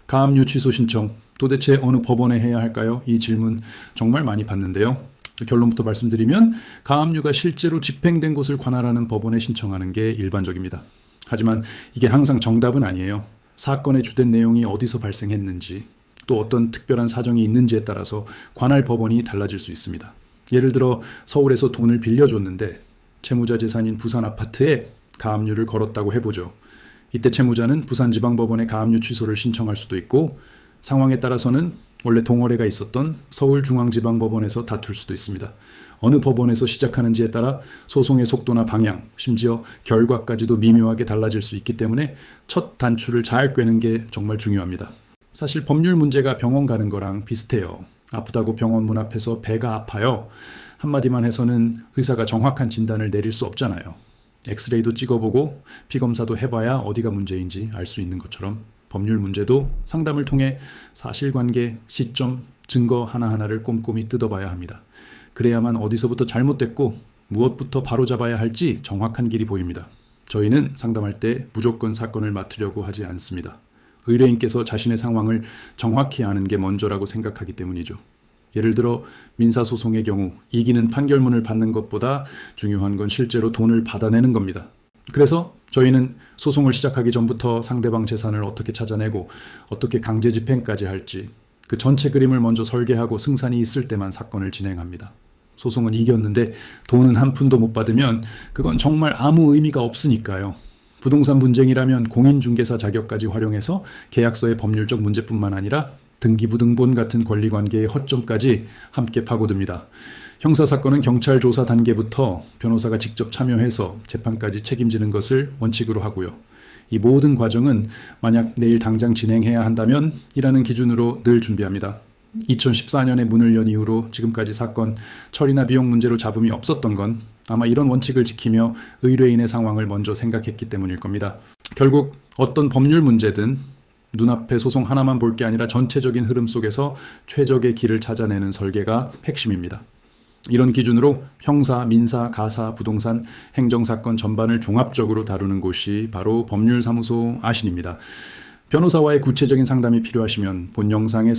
가압류 취소 신청 도대체 어느 법원에 해야 할까요? 이 질문 정말 많이 받는데요. 결론부터 말씀드리면 가압류가 실제로 집행된 곳을 관할하는 법원에 신청하는 게 일반적입니다. 하지만 이게 항상 정답은 아니에요. 사건의 주된 내용이 어디서 발생했는지 또 어떤 특별한 사정이 있는지에 따라서 관할 법원이 달라질 수 있습니다. 예를 들어 서울에서 돈을 빌려줬는데 채무자 재산인 부산 아파트에 가압류를 걸었다고 해보죠. 이때 채무자는 부산지방법원에 가압류 취소를 신청할 수도 있고 상황에 따라서는 원래 동어래가 있었던 서울중앙지방법원에서 다툴 수도 있습니다. 어느 법원에서 시작하는지에 따라 소송의 속도나 방향, 심지어 결과까지도 미묘하게 달라질 수 있기 때문에 첫 단추를 잘 꿰는 게 정말 중요합니다. 사실 법률 문제가 병원 가는 거랑 비슷해요. 아프다고 병원 문 앞에서 배가 아파요. 한마디만 해서는 의사가 정확한 진단을 내릴 수 없잖아요. 엑스레이도 찍어보고 피검사도 해봐야 어디가 문제인지 알 수 있는 것처럼 법률 문제도 상담을 통해 사실관계, 시점, 증거 하나하나를 꼼꼼히 뜯어봐야 합니다. 그래야만 어디서부터 잘못됐고 무엇부터 바로잡아야 할지 정확한 길이 보입니다. 저희는 상담할 때 무조건 사건을 맡으려고 하지 않습니다. 의뢰인께서 자신의 상황을 정확히 아는 게 먼저라고 생각하기 때문이죠. 예를 들어 민사소송의 경우 이기는 판결문을 받는 것보다 중요한 건 실제로 돈을 받아내는 겁니다. 그래서 저희는 소송을 시작하기 전부터 상대방 재산을 어떻게 찾아내고 어떻게 강제 집행까지 할지 그 전체 그림을 먼저 설계하고 승산이 있을 때만 사건을 진행합니다. 소송은 이겼는데 돈은 한 푼도 못 받으면 그건 정말 아무 의미가 없으니까요. 부동산 분쟁이라면 공인중개사 자격까지 활용해서 계약서의 법률적 문제뿐만 아니라 등기부등본 같은 권리관계의 허점까지 함께 파고듭니다. 형사사건은 경찰 조사 단계부터 변호사가 직접 참여해서 재판까지 책임지는 것을 원칙으로 하고요. 이 모든 과정은 만약 내일 당장 진행해야 한다면 이라는 기준으로 늘 준비합니다. 2014년에 문을 연 이후로 지금까지 사건 처리나 비용 문제로 잡음이 없었던 건 아마 이런 원칙을 지키며 의뢰인의 상황을 먼저 생각했기 때문일 겁니다. 결국 어떤 법률 문제든 눈앞의 소송 하나만 볼 게 아니라 전체적인 흐름 속에서 최적의 길을 찾아내는 설계가 핵심입니다. 이런 기준으로 형사, 민사, 가사, 부동산, 행정사건 전반을 종합적으로 다루는 곳이 바로 법률사무소 아신입니다. 변호사와의 구체적인 상담이 필요하시면 본 영상의